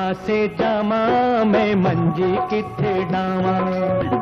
पासे जामा मैं मंजी किथे डावा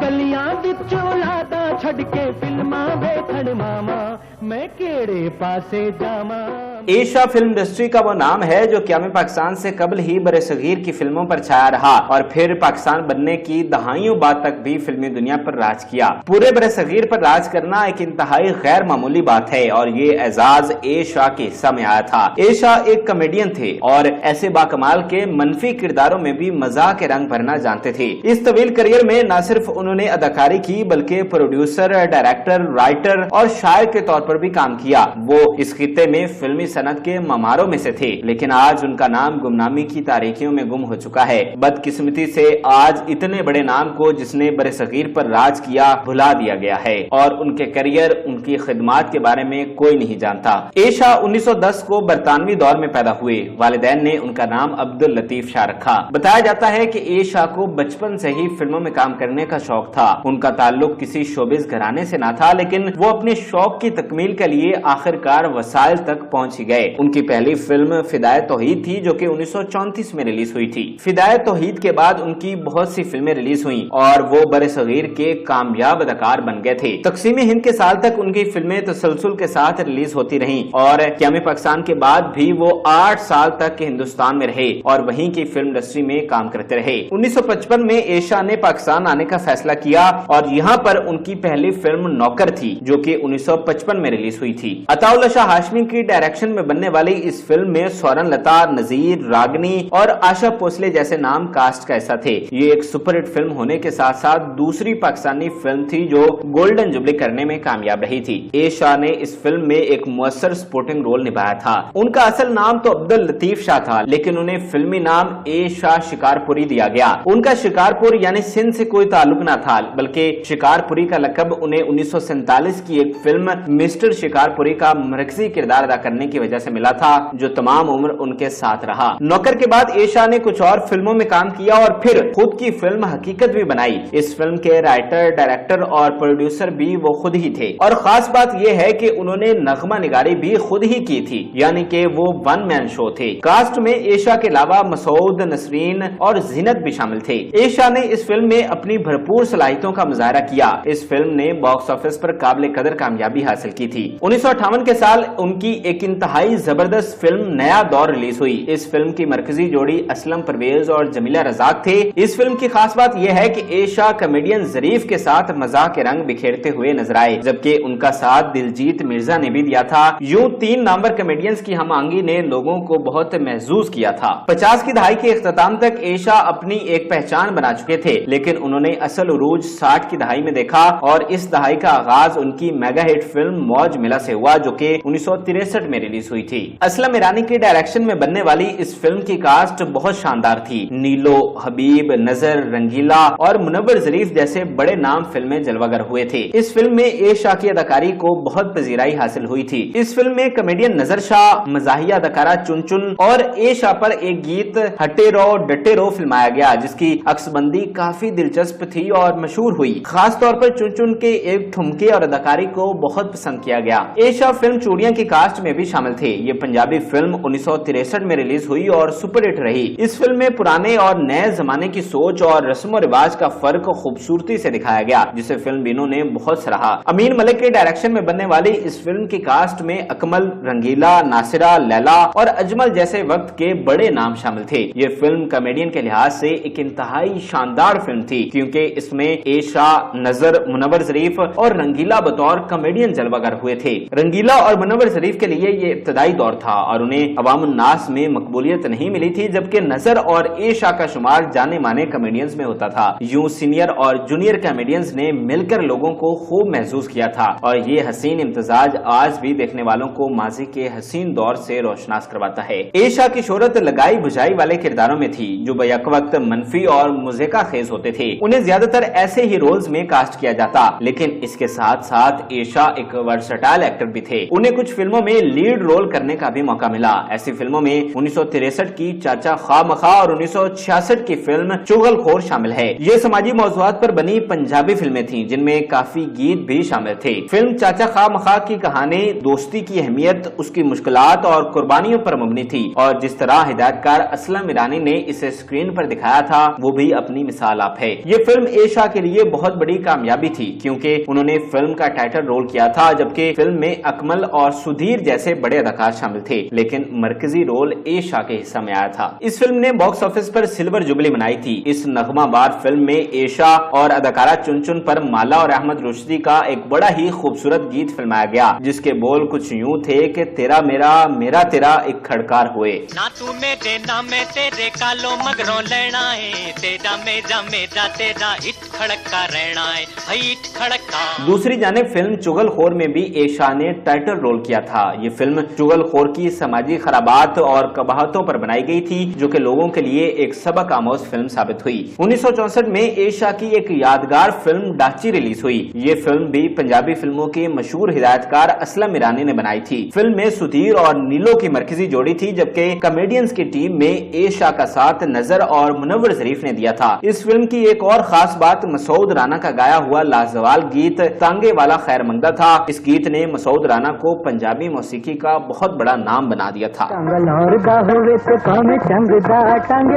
गलियां विच औलादा छड़ के फिल्मां वेखण मामा मैं केड़े पासे जामा। एशा फिल्म इंडस्ट्री का वो नाम है जो क़याम पाकिस्तान से कबल ही बरसगीर की फिल्मों पर छाया रहा और फिर पाकिस्तान बनने की दहाइयों बाद तक भी फिल्मी दुनिया पर राज किया। पूरे बरसगीर पर राज करना एक इंतहाई गैर मामूली बात है और ये एजाज एशा के हिस्सा में आया था। एशा एक कॉमेडियन थे और ऐसे बाकमाल के मनफी किरदारों में भी मजाक के रंग भरना जानते थे। इस तवील करियर में न सिर्फ उन्होंने अदाकारी की बल्कि प्रोड्यूसर, डायरेक्टर, राइटर और शायर के तौर पर भी काम किया। वो इस खित्ते में फिल्मी सनत के ममारों में से थे, लेकिन आज उनका नाम गुमनामी की तारीखियों में गुम हो चुका है। बदकिस्मती से आज इतने बड़े नाम को जिसने बरसगीर पर राज किया भुला दिया गया है और उनके करियर, उनकी खिदमात के बारे में कोई नहीं जानता। एशा 1910 को बरतानवी दौर में पैदा हुए। वालिदैन ने उनका नाम अब्दुल लतीफ शाह रखा। बताया जाता है कि एशा को बचपन से ही फिल्मों में काम करने का शौक था। उनका ताल्लुक किसी शोबिज घराने से ना था, लेकिन वो अपने शौक की तकमील के लिए आखिरकार वसाइल तक पहुंच गए। उनकी पहली फिल्म फिदाए तौहीद थी जो कि 1934 में रिलीज हुई थी। फिदाए तौहीद के बाद उनकी बहुत सी फिल्में रिलीज हुई और वो बरसगीर के कामयाब अदाकार बन गए थे। तकसीम हिंद के साल तक उनकी फिल्में तसलसल के साथ रिलीज होती रहीं और क़याम पाकिस्तान के बाद भी वो 8 साल तक हिंदुस्तान में रहे और वहीं की फिल्म इंडस्ट्री में काम करते रहे। 1955 में एशा ने पाकिस्तान आने का फैसला किया और यहाँ पर उनकी पहली फिल्म नौकर थी जो कि 1955 में रिलीज हुई थी। अताउल्लाह शाह हाशमी की डायरेक्शन में बनने वाली इस फिल्म में स्वर्ण लता, नजीर, रागनी और आशा भोसले जैसे नाम कास्ट का हिस्सा थे। ये एक सुपरहिट फिल्म होने के साथ साथ दूसरी पाकिस्तानी फिल्म थी जो गोल्डन जुबली करने में कामयाब रही थी। एशा ने इस फिल्म में एक मुअस्सर सपोर्टिंग रोल निभाया था। उनका असल नाम तो अब्दुल लतीफ शाह था, लेकिन उन्हें फिल्मी नाम एशा शिकारपुरी दिया गया। उनका शिकारपुर यानी सिंध से कोई ताल्लुक न था, बल्कि शिकारपुरी का लकब उन्हें 1947 की एक फिल्म मिस्टर शिकारपुरी का मरकजी किरदार अदा करने की वजह से मिला था, जो तमाम उम्र उनके साथ रहा। नौकर के बाद एशा ने कुछ और फिल्मों में काम किया और फिर खुद की फिल्म हकीकत भी बनाई। इस फिल्म के राइटर, डायरेक्टर और प्रोड्यूसर भी वो खुद ही थे और खास बात यह है कि उन्होंने नगमा निगारी भी खुद ही की थी, यानी कि वो वन मैन शो थे। कास्ट में एशा के अलावा मसूद, नसरीन और जीनत भी शामिल थे। एशा ने इस फिल्म में अपनी भरपूर सलाहियतों का मुजाहरा किया। इस फिल्म ने बॉक्स ऑफिस पर काबिल कदर कामयाबी हासिल की थी। 1958 के साल उनकी एक इंतहाई जबरदस्त फिल्म नया दौर रिलीज हुई। इस फिल्म की मरकजी जोड़ी असलम परवेज और जमीला रजाक थे। इस फिल्म की खास बात यह है कि एशा कॉमेडियन जरीफ के साथ मजाक के रंग बिखेरते हुए नजर आए, जबकि उनका साथ दिलजीत मिर्जा ने भी दिया था। यूं 3 नामवर कॉमेडियंस की हमआहंगी ने लोगों को बहुत महसूस किया था। 50 की दहाई के इख्तिताम तक एशा अपनी एक पहचान बना चुके थे, लेकिन उन्होंने असल उरूज 60 की दहाई में देखा और इस दहाई का आगाज उनकी मेगा हिट फिल्म मौज मिला से हुआ जो कि 1963 में रिलीज हुई थी। असलम ईरानी की डायरेक्शन में बनने वाली इस फिल्म की कास्ट बहुत शानदार थी। नीलो, हबीब, नजर, रंगीला और मुनव्वर जरीफ जैसे बड़े नाम फिल्में जलवागर हुए थे। इस फिल्म में एशा की अदाकारी को बहुत पजीराई हासिल हुई थी। इस फिल्म में कॉमेडियन नजर शाह, मजाहिया अदाकारा चुन और एशा पर एक गीत हटे रो डटे रो फिल्माया गया, जिसकी अक्सबंदी काफी दिलचस्प थी और मशहूर हुई। खास तौर पर चुन के एक ठुमके और अदाकारी को बहुत पसंद किया गया। एशा फिल्म चूड़ियां की कास्ट में भी शामिल थे। ये पंजाबी फिल्म 1963 में रिलीज हुई और सुपरहिट रही। इस फिल्म में पुराने और नए जमाने की सोच और रस्म रिवाज का फर्क खूबसूरती से दिखाया गया, जिसे फिल्म बीनों ने बहुत सराहा। अमीन मलिक के डायरेक्शन में बनने वाली इस फिल्म की कास्ट में अकमल, रंगीला, नासिरा, लैला और अजमल जैसे वक्त के बड़े नाम शामिल थे। ये फिल्म कॉमेडियन के लिहाज से एक इंतहाई शानदार फिल्म थी, क्योंकि इसमें एशा, नजर, मुनव्वर जरीफ और रंगीला बतौर कॉमेडियन जलवागर हुए थे। रंगीला और मुनव्वर जरीफ के लिए ये इब्तदाई दौर था और उन्हें अवामुन्नास में मकबूलियत नहीं मिली थी, जबकि नजर और एशा का शुमार जाने माने कॉमेडियंस में होता था। यूं सीनियर और जूनियर कॉमेडियंस ने मिलकर लोगों को खूब महसूस किया था और ये हसीन इम्तजाज आज भी देखने वालों को माजी के हसीन दौर से रोशनास करवाता है। एशा की शोहरत लगाई बुझाई वाले किरदारों में थी, जो बैक वक्त मनफी और मुज़ेका खेज होते थे। उन्हें ज्यादातर ऐसे ही रोल्स में कास्ट किया जाता, लेकिन इसके साथ साथ एशा एक वर्सटाइल एक्टर भी थे। उन्हें कुछ फिल्मों में लीड रोल करने का भी मौका मिला। ऐसी फिल्मों में 1963 की चाचा खामखा और 1966 की फिल्म चुगलखोर शामिल है। ये समाजी मौज़ूआत पर बनी पंजाबी फिल्में थीं, जिनमें काफी गीत भी शामिल थे। फिल्म चाचा खामखा की कहानी दोस्ती की अहमियत, उसकी मुश्किलात और कुर्बानियों पर मबनी थी, और जिस तरह हिदायतकार असलम ईरानी ने इसे स्क्रीन पर दिखाया था वो भी अपनी मिसाल आप है। ये फिल्म एशा के लिए बहुत बड़ी कामयाबी थी, क्योंकि उन्होंने फिल्म का टाइटल रोल किया था, जबकि फिल्म में अकमल और सुधीर जैसे बड़े अदाकार शामिल थे, लेकिन मरकजी रोल एशा के हिस्सा में आया था। इस फिल्म ने बॉक्स ऑफिस पर सिल्वर जुबली मनाई थी। इस नगमाबार फिल्म में एशा और अदाकारा चुन पर माला और अहमद रुश्दी का एक बड़ा ही खूबसूरत गीत फिल्माया गया, जिसके बोल कुछ यूं थे कि तेरा मेरा मेरा तेरा एक खड़कार हुए। ना तू मेरे ना मैं तेरे कालो मगरों लेना है, तेरा मेरा तेरा इट खड़का रहना है, भाई इट खड़का। दूसरी जानिब फिल्म चुगलखोर में भी एशा ने टाइटल रोल किया था। ये फिल्म चुगलखोर की समाजी खराबात और कबाहतों पर बनाई गई थी, जो कि लोगों के लिए एक सबक आमोज फिल्म साबित हुई। 1964 में एशा की एक यादगार फिल्म डाची रिलीज हुई। ये फिल्म भी पंजाबी फिल्मों के मशहूर हिदायतकार असलम ईरानी ने बनाई थी। फिल्म में सुधीर और नीलो की मरकजी जोड़ी थी, जबकि कॉमेडियंस की टीम में एशा का साथ नजर और मुनव्वर ज़रीफ ने दिया था। इस फिल्म की एक और खास बात मसूद राना का गाया हुआ लाजवाल गीत तांगे वाला खैर मंगदा था। इस गीत ने मसूद राना को पंजाबी मौसीकी का बहुत बड़ा नाम बना दिया था। टांगे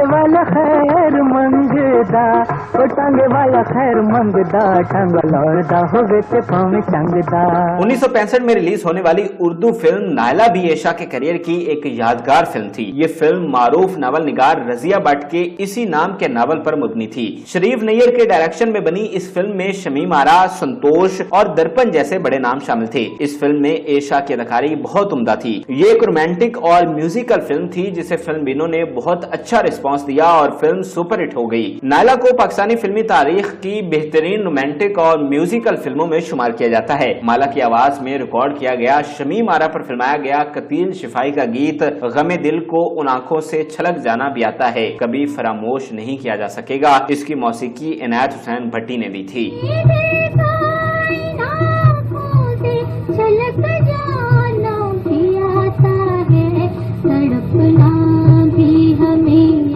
वाला खैर मंगदा, ओ टांगे वाला खैर मंगदा, टांगा लौड़दा होवे ते पावे चंगदा। 1965 में रिलीज होने वाली उर्दू फिल्म नायला भी एशा के करियर की एक यादगार फिल्म थी। ये फिल्म मारूफ नावल निगार रजिया भट्ट के इसी नाम के नावल पर मबनी थी। शरीफ नैयर के डायरेक्शन में बनी इस फिल्म में शमीम आरा, संतोष और दर्पण जैसे बड़े नाम शामिल थे। इस फिल्म में एशा की अदाकारी बहुत उम्दा थी। ये एक रोमांटिक और म्यूजिकल फिल्म थी, जिसे फिल्म बीनों ने बहुत अच्छा रिस्पॉन्स दिया और फिल्म सुपर हिट हो गई। नायला को पाकिस्तानी फिल्मी तारीख की बेहतरीन रोमांटिक और म्यूजिकल फिल्मों में शुमार किया जाता है। माला की आवाज में रिकॉर्ड किया गया शमीम आरा पर फिल्माया गया कतील शिफाई का गीत गमे दिल को उन आंखों से छलक जाना भी आता है, कभी फरामोश नहीं किया जा सकेगा। इसकी मौसीकी इनायत हुसैन भट्टी ने दी थी।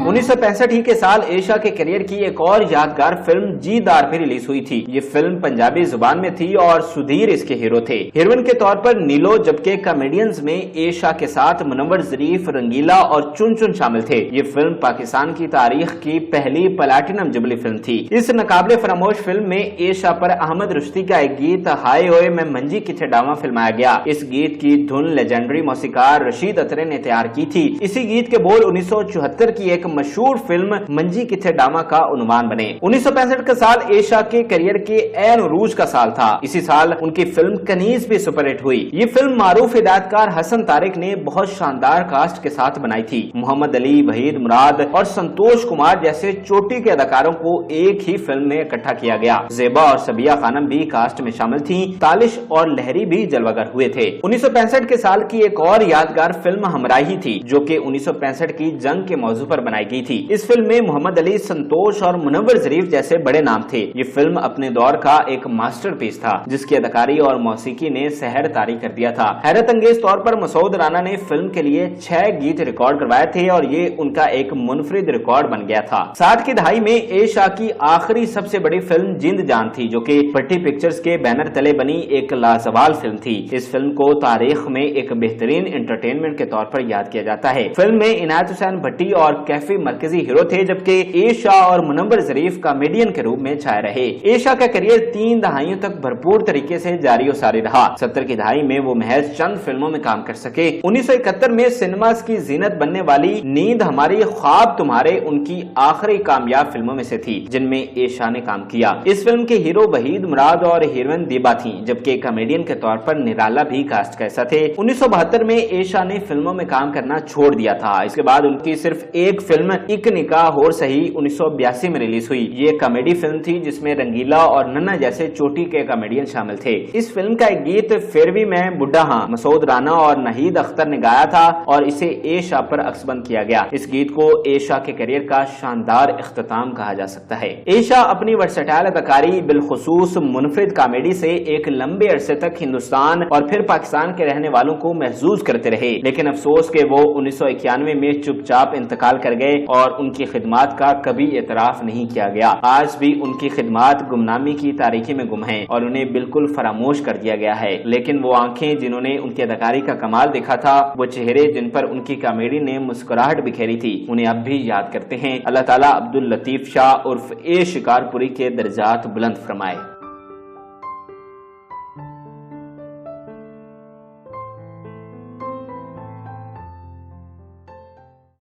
1965 ही के साल एशा के करियर की एक और यादगार फिल्म जीदार भी रिलीज हुई थी। ये फिल्म पंजाबी जुबान में थी और सुधीर इसके हीरो थे। हीरोइन के तौर पर नीलो, जबकि कॉमेडियंस में एशा के साथ मुनव्वर ज़रीफ, रंगीला और चुन शामिल थे। ये फिल्म पाकिस्तान की तारीख की पहली प्लैटिनम जुबली फिल्म थी। इस नाकाबिले फरामोश फिल्म में एशा पर अहमद रुश्दी का एक गीत हाय ओए मैं मंजी किथे डावा फिल्माया गया। इस गीत की धुन लेजेंडरी मौसीकार रशीद अतरे ने तैयार की थी। इसी गीत के बोल 1974 की एक मशहूर फिल्म मंजी किथे डामा का उन्वान बने। 1965 का साल एशा के करियर के ऐन उरूज का साल था। इसी साल उनकी फिल्म कनीज भी सुपरहिट हुई। ये फिल्म मारूफ हिदायतकार हसन तारिक ने बहुत शानदार कास्ट के साथ बनाई थी। मोहम्मद अली, वहीद मुराद और संतोष कुमार जैसे चोटी के अदाकारों को एक ही फिल्म में इकट्ठा किया गया। ज़ेबा और सबिया खानम भी कास्ट में शामिल थी। तालिश और लहरी भी जलवागर हुए थे। 1965 के साल की एक और यादगार फिल्म हमराही थी, जो कि 1965 की जंग के मौजू पर बनाई गई थी। इस फिल्म में मोहम्मद अली, संतोष और मुनव्वर ज़रीफ जैसे बड़े नाम थे। ये फिल्म अपने दौर का एक मास्टरपीस था, जिसकी अदाकारी और मौसीकी ने सहर तारी कर दिया था। हैरत अंगेज तौर पर मसूद राना ने फिल्म के लिए 6 गीत रिकॉर्ड करवाए थे और ये उनका एक मुनफरिद रिकॉर्ड बन गया था। 60 की दहाई में एशा की आखिरी सबसे बड़ी फिल्म जिंद जान थी, जो कि भट्टी पिक्चर्स के बैनर तले बनी एक लाजवाल फिल्म थी। इस फिल्म को तारीख में एक बेहतरीन एंटरटेनमेंट के तौर पर याद किया जाता है। फिल्म में इनायत हुसैन भट्टी और कैफी मरकजी हीरो थे, जबकि एशा और मुनव्वर ज़रीफ कॉमेडियन के रूप में छाए रहे। एशा का करियर 3 दहाइयों तक भरपूर तरीके से जारी और सारी रहा। 70 की दहाई में वो महज चंद फिल्मों में काम कर सके। 1971 में सिनेमास की जीनत बनने वाली नींद हमारी ख्वाब तुम्हारे उनकी आखिरी कामयाब फिल्मों में से थी, जिनमें एशा ने काम किया। इस फिल्म के हीरो वहीद मुराद और हीरोइन दीबा थी, जबकि कॉमेडियन के तौर पर निराला भी कास्ट का हिस्सा थे। 1972 में एशा ने फिल्मों में काम करना छोड़ दिया था। इसके बाद उनकी सिर्फ एक फिल्म एक निकाह और सही 1982 में रिलीज हुई। ये कॉमेडी फिल्म थी जिसमें रंगीला और नन्ना जैसे चोटी के कॉमेडियन शामिल थे। इस फिल्म का एक गीत फिर भी मैं बुढ़ा हाँ मसूद राना और नहीद अख्तर ने गाया था और इसे ए शाह पर अक्सबंद किया गया। इस गीत को ए शाह के करियर का शानदार इख्तिताम कहा जा सकता है। ए शाह अपनी वर्सटाइल अदाकारी बिलखुसूस मुनफरिद कॉमेडी से एक लंबे अरसे तक हिंदुस्तान और फिर पाकिस्तान के रहने वालों को महजूज करते रहे, लेकिन अफसोस के वो 1991 में चुपचाप इंतकाल कर गए और उनकी खिदमात का कभी एतराफ नहीं किया गया। आज भी उनकी खिदमात गुमनामी की तारीखी में गुम हैं और उन्हें बिल्कुल फरामोश कर दिया गया है। लेकिन वो आंखें जिन्होंने उनकी अदाकारी का कमाल देखा था, वो चेहरे जिन पर उनकी कॉमेडी ने मुस्कुराहट बिखेरी थी, उन्हें अब भी याद करते हैं। अल्लाह ताला अब्दुल लतीफ शाह उर्फ ए शिकारपुरी के दर्जात बुलंद फरमाए।